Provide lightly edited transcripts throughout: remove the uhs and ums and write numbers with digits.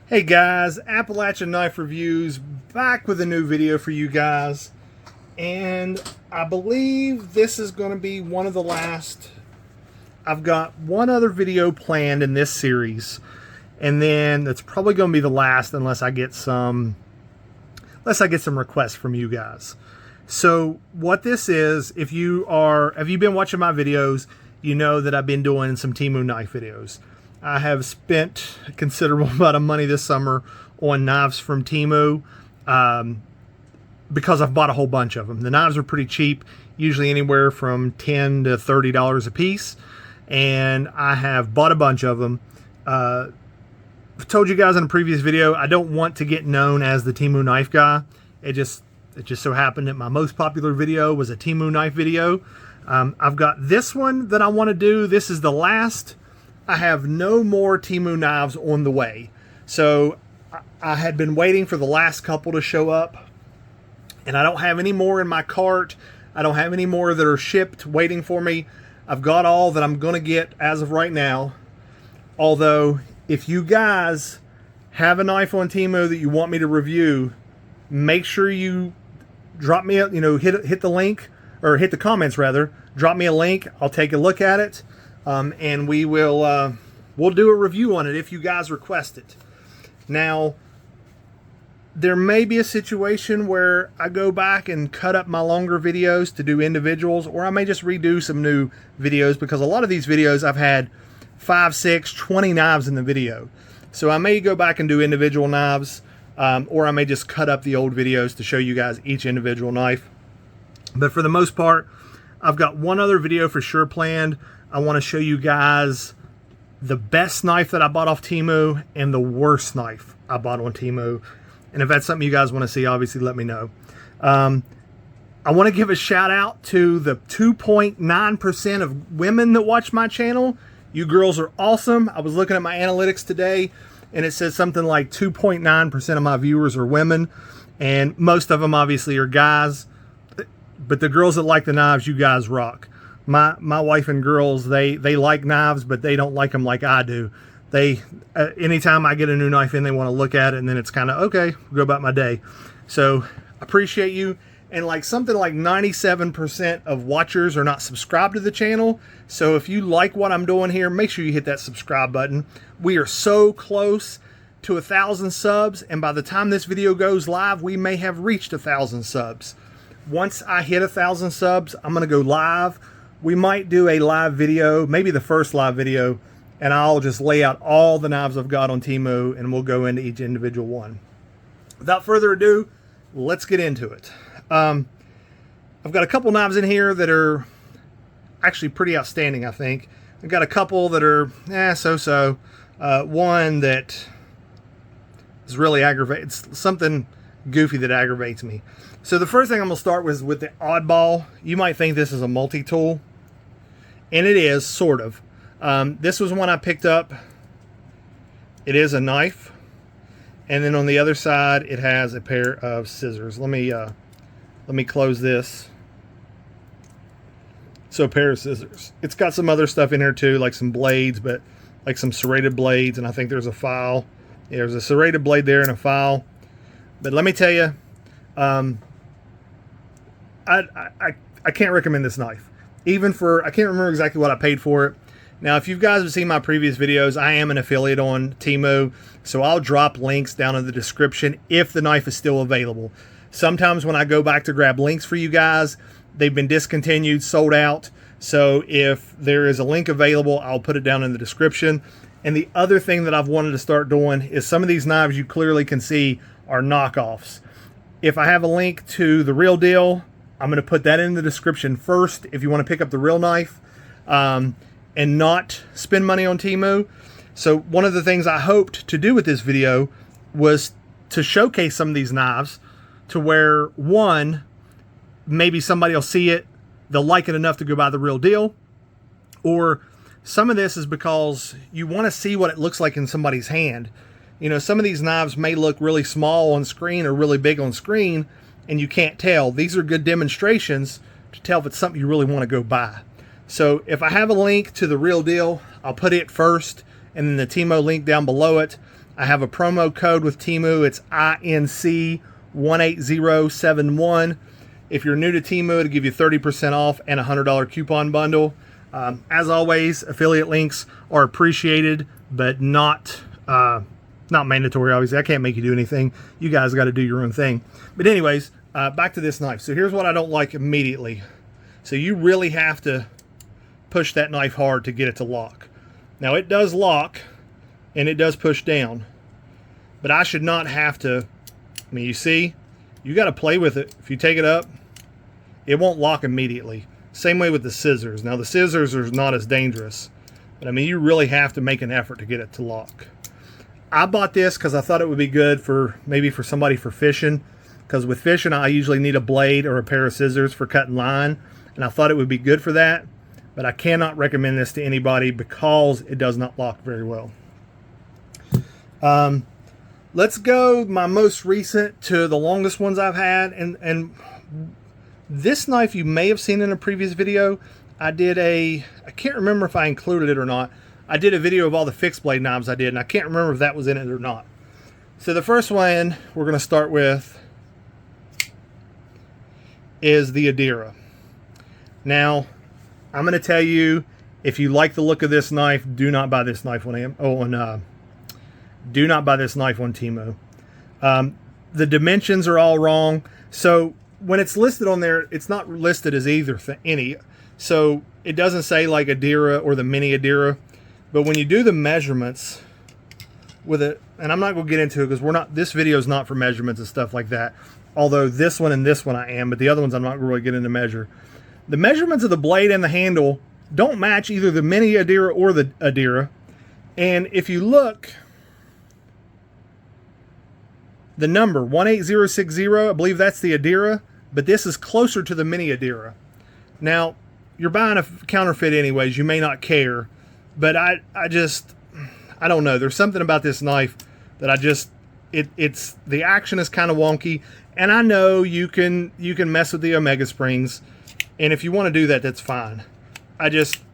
Hey guys, Appalachian Knife Reviews back with a new video for you guys, and I believe this is going to be one of the last. I've got one other video planned in this series, and then it's probably going to be the last unless I get some requests from you guys. So what this is, have you been watching my videos, you know that I've been doing some Temu knife videos. I have spent a considerable amount of money this summer on knives from Temu because I've bought a whole bunch of them. The knives are pretty cheap, usually anywhere from $10 to $30 a piece, and I have bought a bunch of them. I've told you guys in a previous video, I don't want to get known as the Temu knife guy. It just so happened that my most popular video was a Temu knife video. I've got this one that I want to do. This is the last. I have no more Temu knives on the way. So I had been waiting for the last couple to show up, and I don't have any more in my cart. I don't have any more that are shipped waiting for me. I've got all that I'm going to get as of right now. Although, if you guys have a knife on Temu that you want me to review, make sure you drop me a, hit the link, or hit the comments rather. Drop me a link. I'll take a look at it. And we'll do a review on it if you guys request it. Now, there may be a situation where I go back and cut up my longer videos to do individuals, or I may just redo some new videos, because a lot of these videos I've had 5, 6, 20 knives in the video. So I may go back and do individual knives, or I may just cut up the old videos to show you guys each individual knife. But for the most part, I've got one other video for sure planned. I want to show you guys the best knife that I bought off Temu and the worst knife I bought on Temu. And if that's something you guys want to see, obviously let me know. I want to give a shout out to the 2.9% of women that watch my channel. You girls are awesome. I was looking at my analytics today, and it says something like 2.9% of my viewers are women, and most of them obviously are guys. But the girls that like the knives, you guys rock. My wife and girls, they like knives, but they don't like them like I do. They anytime I get a new knife in, they want to look at it, and then it's kind of, okay, go about my day. So appreciate you. And like something like 97% of watchers are not subscribed to the channel. So if you like what I'm doing here, make sure you hit that subscribe button. We are so close to 1,000 subs, and by the time this video goes live, we may have reached 1,000 subs. Once I hit 1,000 subs, I'm going to go live. We might do a live video, maybe the first live video, and I'll just lay out all the knives I've got on Temu, and we'll go into each individual one. Without further ado, let's get into it. I've got a couple knives in here that are actually pretty outstanding, I think. I've got a couple that are so-so. One that is really aggravating. It's something goofy that aggravates me. So the first thing I'm going to start with the oddball. You might think this is a multi-tool, and it is, sort of. This was one I picked up. It is a knife, and then on the other side it has a pair of scissors. Let me close this. So a pair of scissors. It's got some other stuff in here too, like some blades, but like some serrated blades, and I think there's a file. Yeah, there's a serrated blade there and a file. But let me tell you, I can't recommend this knife. Even for, I can't remember exactly what I paid for it. Now, if you guys have seen my previous videos, I am an affiliate on Temu, so I'll drop links down in the description if the knife is still available. Sometimes when I go back to grab links for you guys, they've been discontinued, sold out. So if there is a link available, I'll put it down in the description. And the other thing that I've wanted to start doing is some of these knives you clearly can see are knockoffs. If I have a link to the real deal, I'm going to put that in the description first if you want to pick up the real knife and not spend money on Temu. So one of the things I hoped to do with this video was to showcase some of these knives to where, one, maybe somebody will see it, they'll like it enough to go buy the real deal, or some of this is because you want to see what it looks like in somebody's hand. You know, some of these knives may look really small on screen or really big on screen, and you can't tell. These are good demonstrations to tell if it's something you really want to go buy. So if I have a link to the real deal, I'll put it first, and then the Temu link down below it. I have a promo code with Temu. It's INC18071. If you're new to Temu, it'll give you 30% off and a $100 coupon bundle. As always, affiliate links are appreciated, but not mandatory. Obviously, I can't make you do anything. You guys got to do your own thing. But anyways, back to this knife. So here's what I don't like immediately. So you really have to push that knife hard to get it to lock. Now it does lock and it does push down, but I should not have to. I mean, you see, you got to play with it. If you take it up, it won't lock immediately. Same way with the scissors. Now the scissors are not as dangerous, but I mean, you really have to make an effort to get it to lock. I bought this because I thought it would be good for maybe for somebody for fishing, because with fishing I usually need a blade or a pair of scissors for cutting line, and I thought it would be good for that. But I cannot recommend this to anybody because it does not lock very well. Let's go my most recent to the longest ones I've had. And this knife you may have seen in a previous video. I can't remember if I included it or not. I did a video of all the fixed blade knives I did, and I can't remember if that was in it or not. So the first one we're going to start with is the Adira. Now, I'm going to tell you, if you like the look of this knife, do not buy this knife do not buy this knife on Temu. The dimensions are all wrong. So when it's listed on there, it's not listed as any. So it doesn't say like Adira or the mini Adira. But when you do the measurements with it, and I'm not going to get into it because this video is not for measurements and stuff like that. Although this one and this one I am, but the other ones I'm not really getting to measure. The measurements of the blade and the handle don't match either the mini Adira or the Adira. And if you look, the number 18060, I believe that's the Adira, but this is closer to the mini Adira. Now, you're buying a counterfeit anyways, you may not care, but I don't know. There's something about this knife that it's the action is kind of wonky, and I know you can mess with the Omega springs. And if you want to do that, that's fine.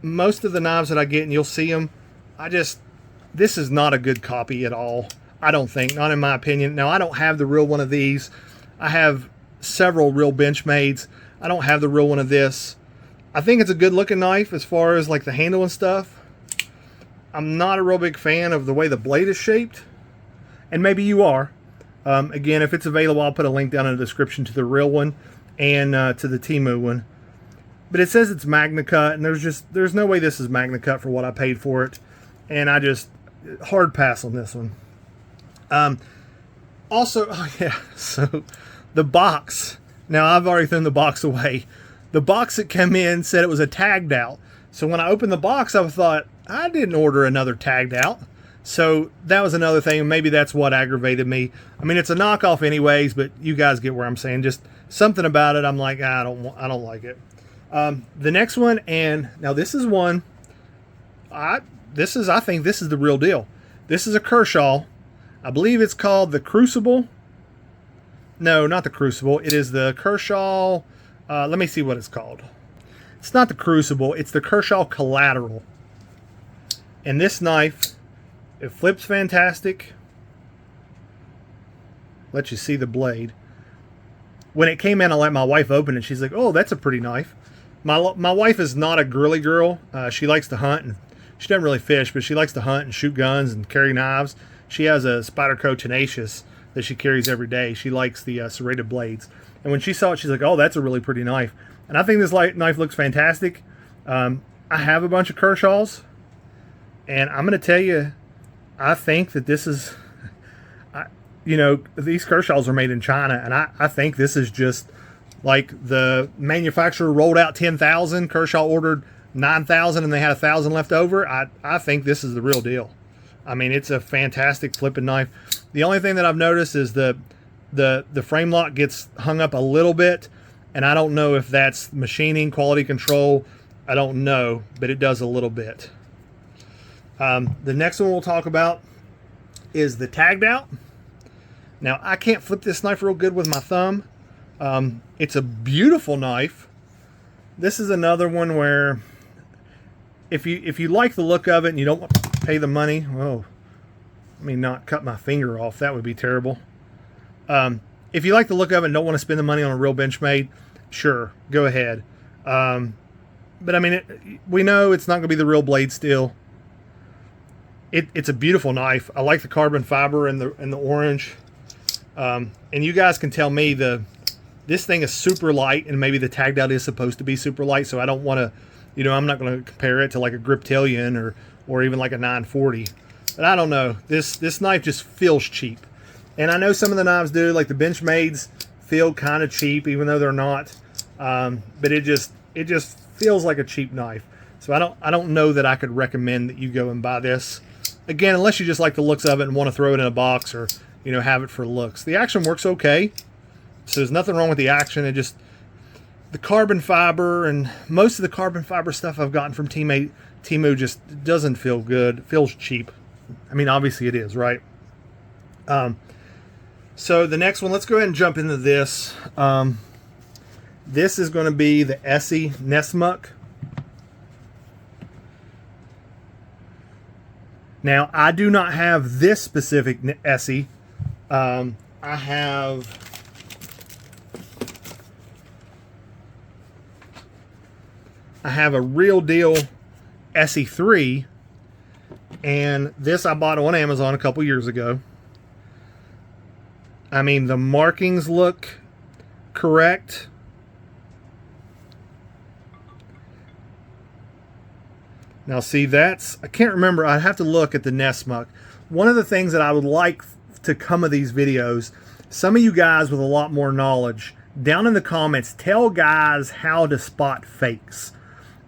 Most of the knives that I get, and you'll see them, this is not a good copy at all. I don't think, not in my opinion. Now, I don't have the real one of these. I have several real Benchmades. I don't have the real one of this. I think it's a good looking knife as far as like the handle and stuff. I'm not a real big fan of the way the blade is shaped. And maybe you are. Again, if it's available, I'll put a link down in the description to the real one and to the Temu one. But it says it's Magna Cut, and there's no way this is Magna Cut for what I paid for it. And hard pass on this one. Also, oh yeah, so the box. Now, I've already thrown the box away. The box that came in said it was a Taggedout. So when I opened the box, I thought, I didn't order another Taggedout. So that was another thing. Maybe that's what aggravated me. I mean, it's a knockoff anyways, but you guys get where I'm saying. Just something about it, I'm like, I don't like it. The next one, and now this is one, I think this is the real deal. This is a Kershaw. I believe it's called the Crucible. No, not the Crucible. It is the Kershaw. Let me see what it's called. It's not the Crucible. It's the Kershaw Collateral. And this knife, it flips fantastic. Let you see the blade. When it came in, I let my wife open it. She's like, "Oh, that's a pretty knife." My wife is not a girly girl. She likes to hunt, and she doesn't really fish, but she likes to hunt and shoot guns and carry knives. She has a Spyderco Tenacious that she carries every day. She likes the serrated blades. And when she saw it, she's like, "Oh, that's a really pretty knife." And I think this knife looks fantastic. I have a bunch of Kershaws, and I'm going to tell you, I think that this is, these Kershaws are made in China, and I think this is just like the manufacturer rolled out 10,000, Kershaw ordered 9,000, and they had 1,000 left over. I think this is the real deal. I mean, it's a fantastic flipping knife. The only thing that I've noticed is the frame lock gets hung up a little bit, and I don't know if that's machining, quality control. I don't know, but it does a little bit. The next one we'll talk about is the Taggedout. Now, I can't flip this knife real good with my thumb. It's a beautiful knife. This is another one where if you like the look of it and you don't want to pay the money, oh, Let me not cut my finger off. That would be terrible. If you like the look of it and don't want to spend the money on a real Benchmade, sure, go ahead. But I mean, we know it's not going to be the real blade steel. It's a beautiful knife. I like the carbon fiber and the orange. And you guys can tell me this thing is super light, and maybe the Taggedout is supposed to be super light, so I don't want to, you know, I'm not going to compare it to like a Griptilian or even like a 940. But I don't know. This knife just feels cheap. And I know some of the knives do, like the Benchmades feel kind of cheap, even though they're not. But it just feels like a cheap knife. So I don't know that I could recommend that you go and buy this. Again, unless you just like the looks of it and want to throw it in a box or, you know, have it for looks. The action works okay. So there's nothing wrong with the action. It just, the carbon fiber and most of the carbon fiber stuff I've gotten from Temu just doesn't feel good. It feels cheap. I mean, obviously it is, right? So the next one, let's go ahead and jump into this. This is going to be the Esee Nesmuk. Now, I do not have this specific Esee. I have a real deal Esee 3, and this I bought on Amazon a couple years ago. I mean, the markings look correct. Now see, I can't remember, I'd have to look at the Nesmuk. One of the things that I would like to come of these videos, some of you guys with a lot more knowledge, down in the comments, tell guys how to spot fakes.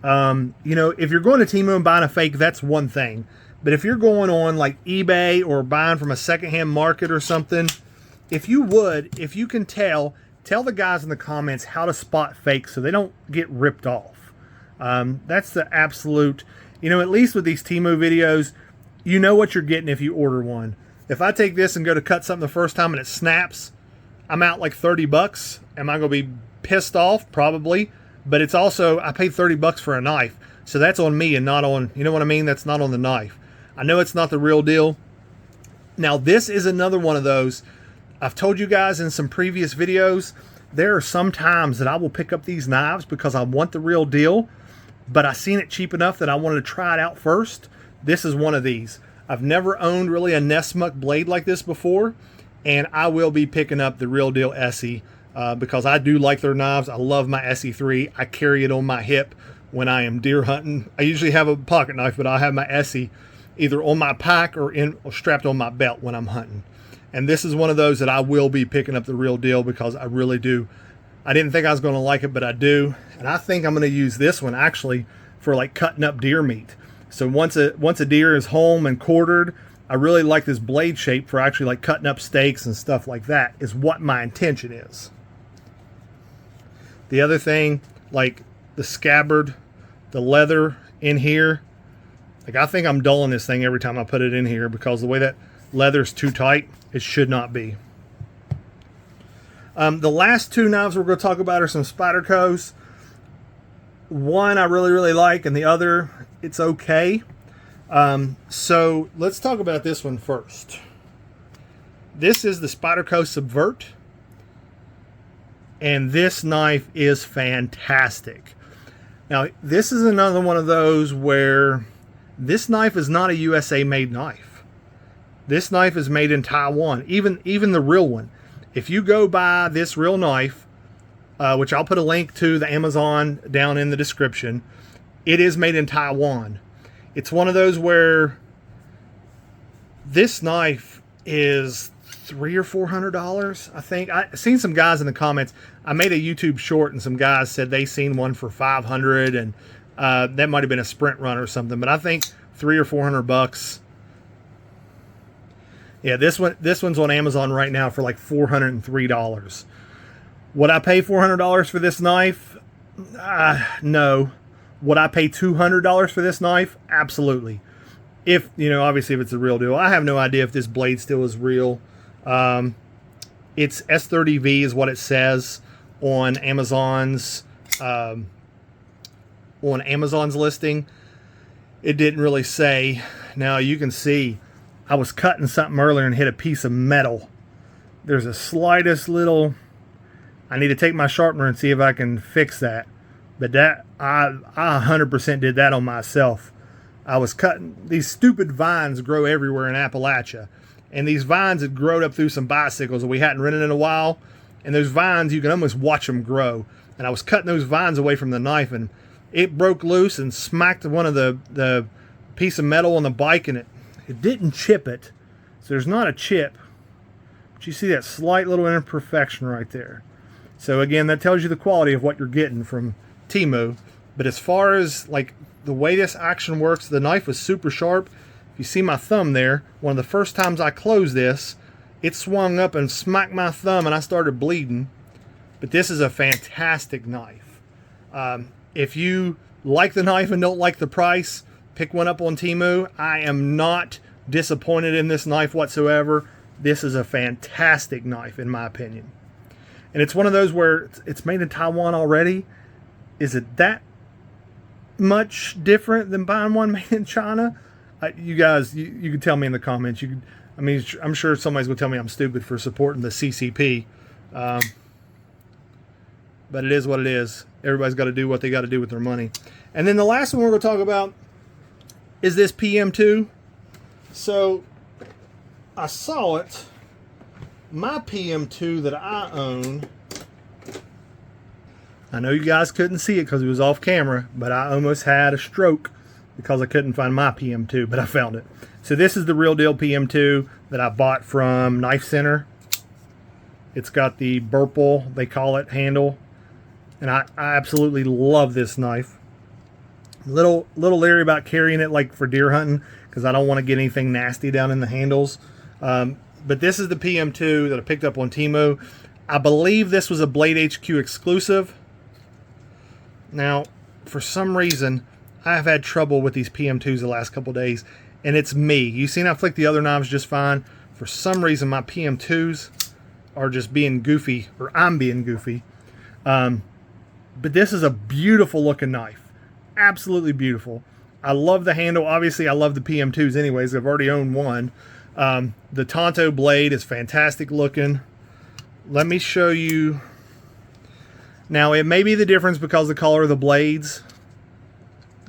You know, if you're going to Temu and buying a fake, that's one thing. But if you're going on like eBay or buying from a secondhand market or something, if you can tell the guys in the comments how to spot fakes so they don't get ripped off. That's the absolute, you know, at least with these Temu videos, you know what you're getting if you order one. If I take this and go to cut something the first time and it snaps, I'm out like 30 bucks. Am I going to be pissed off? Probably. But it's also, I paid 30 bucks for a knife. So that's on me and not on, you know what I mean? That's not on the knife. I know it's not the real deal. Now this is another one of those. I've told you guys in some previous videos, there are some times that I will pick up these knives because I want the real deal, but I seen it cheap enough that I wanted to try it out first. This is one of these. I've never owned really a Nesmuk blade like this before, and I will be picking up the real deal Esee because I do like their knives. I love my Esee 3. I carry it on my hip when I am deer hunting. I usually have a pocket knife, but I have my Esee either on my pack or strapped on my belt when I'm hunting. And this is one of those that I will be picking up the real deal because I really do. I didn't think I was going to like it, but I do. And I think I'm going to use this one actually for like cutting up deer meat. So once a deer is home and quartered, I really like this blade shape for actually like cutting up steaks and stuff like that is what my intention is. The other thing, like the scabbard, the leather in here, like I think I'm dulling this thing every time I put it in here because the way that leather's too tight, it should not be. The last two knives we're going to talk about are some Spydercos. One I really, really like, and the other, it's okay. So let's talk about this one first. This is the Spyderco Subvert. And this knife is fantastic. Now, this is another one of those where this knife is not a USA made knife. This knife is made in Taiwan, even the real one. If you go buy this real knife, which I'll put a link to the Amazon down in the description, it is made in Taiwan. It's one of those where this knife is $300 or $400, I think. I've seen some guys in the comments. I made a YouTube short and some guys said they seen one for $500, and that might have been a sprint run or something, but I think $300 or $400. Yeah, this one's on Amazon right now for like $403. Would I pay $400 for this knife? No. Would I pay $200 for this knife? Absolutely. If, you know, obviously if it's a real deal. I have no idea if this blade still is real. It's S30V is what it says on Amazon's listing. It didn't really say. Now you can see I was cutting something earlier and hit a piece of metal. There's a slightest little, I need to take my sharpener and see if I can fix that. But that, I 100% did that on myself. I was cutting, these stupid vines grow everywhere in Appalachia. And these vines had grown up through some bicycles that we hadn't ridden in a while. And those vines, you can almost watch them grow. And I was cutting those vines away from the knife, and it broke loose and smacked one of the piece of metal on the bike, and it didn't chip it. So there's not a chip. But you see that slight little imperfection right there. So again, that tells you the quality of what you're getting from Temu. But as far as like the way this action works, the knife was super sharp. If you see my thumb there, one of the first times I closed this, it swung up and smacked my thumb and I started bleeding. But this is a fantastic knife. If you like the knife and don't like the price, pick one up on Temu. I am not disappointed in this knife whatsoever. This is a fantastic knife in my opinion. And it's one of those where it's made in Taiwan already. Is it that much different than buying one made in China? You guys, you can tell me in the comments. I mean, I'm sure somebody's going to tell me I'm stupid for supporting the CCP. But it is what it is. Everybody's got to do what they got to do with their money. And then the last one we're going to talk about is this PM2. So I saw it. My PM2 that I own, I know you guys couldn't see it because it was off camera, but I almost had a stroke because I couldn't find my PM2, but I found it. So this is the real deal PM2 that I bought from Knife Center. It's got the Burple, they call it, handle. And I absolutely love this knife. Little leery about carrying it like for deer hunting because I don't want to get anything nasty down in the handles. But this is the PM2 that I picked up on Temu. I believe this was a Blade HQ exclusive. Now, for some reason, I've had trouble with these PM2s the last couple days, and it's me. You've seen I flick the other knives just fine. For some reason, my PM2s are just being goofy, or I'm being goofy. But this is a beautiful looking knife. Absolutely beautiful. I love the handle. Obviously, I love the PM2s anyways. I've already owned one. The Tonto blade is fantastic looking. Let me show you. Now, it may be the difference because of the color of the blades.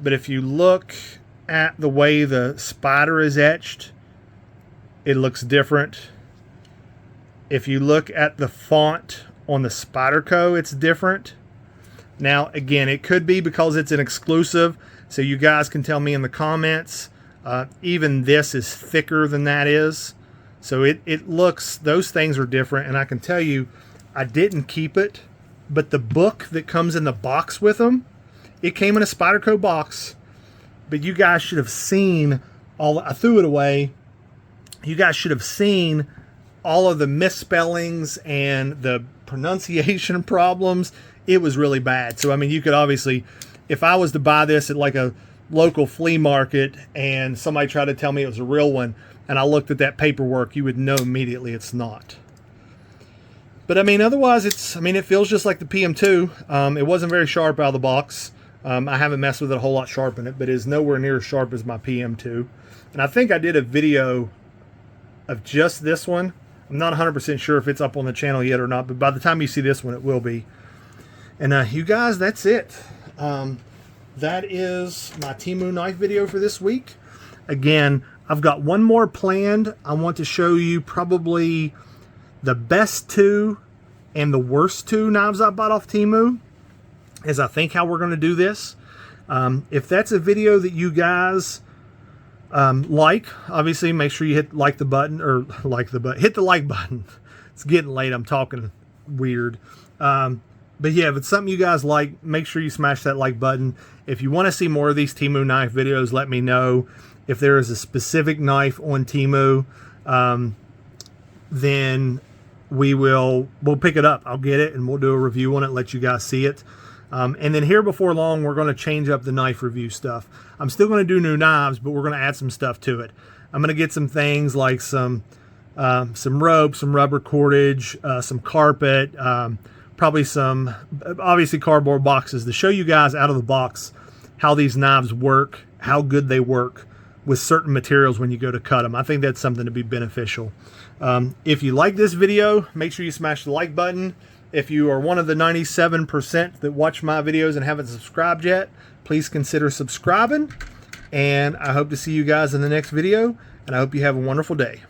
But if you look at the way the spider is etched, it looks different. If you look at the font on the Spyderco, it's different. Now, again, it could be because it's an exclusive, so you guys can tell me in the comments. Even this is thicker than that is. So it looks, those things are different, and I can tell you, I didn't keep it, but the book that comes in the box with them, it came in a Spyderco box, but you guys should have seen I threw it away. You guys should have seen all of the misspellings and the pronunciation problems. It was really bad. So, I mean, you could obviously, if I was to buy this at like a local flea market and somebody tried to tell me it was a real one and I looked at that paperwork, you would know immediately it's not. But, I mean, otherwise, it feels just like the PM2. It wasn't very sharp out of the box. I haven't messed with it a whole lot sharpening it, but it is nowhere near as sharp as my PM2. And I think I did a video of just this one. I'm not 100% sure if it's up on the channel yet or not, but by the time you see this one, it will be. And you guys, that's it. That is my Temu knife video for this week. Again, I've got one more planned. I want to show you probably the best two and the worst two knives I bought off Temu, is I think how we're going to do this. If that's a video that you guys like, obviously make sure you hit hit the like button. It's getting late. I'm talking weird. But yeah, if it's something you guys like, make sure you smash that like button. If you want to see more of these Temu knife videos, let me know. If there is a specific knife on Temu, then we'll pick it up. I'll get it and we'll do a review on it, let you guys see it. And then here before long, we're going to change up the knife review stuff. I'm still going to do new knives, but we're going to add some stuff to it. I'm going to get some things like some rope, some rubber cordage, some carpet, probably some, obviously, cardboard boxes to show you guys out of the box how these knives work, how good they work with certain materials when you go to cut them. I think that's something to be beneficial. If you like this video, make sure you smash the like button. If you are one of the 97% that watch my videos and haven't subscribed yet, please consider subscribing. And I hope to see you guys in the next video, and I hope you have a wonderful day.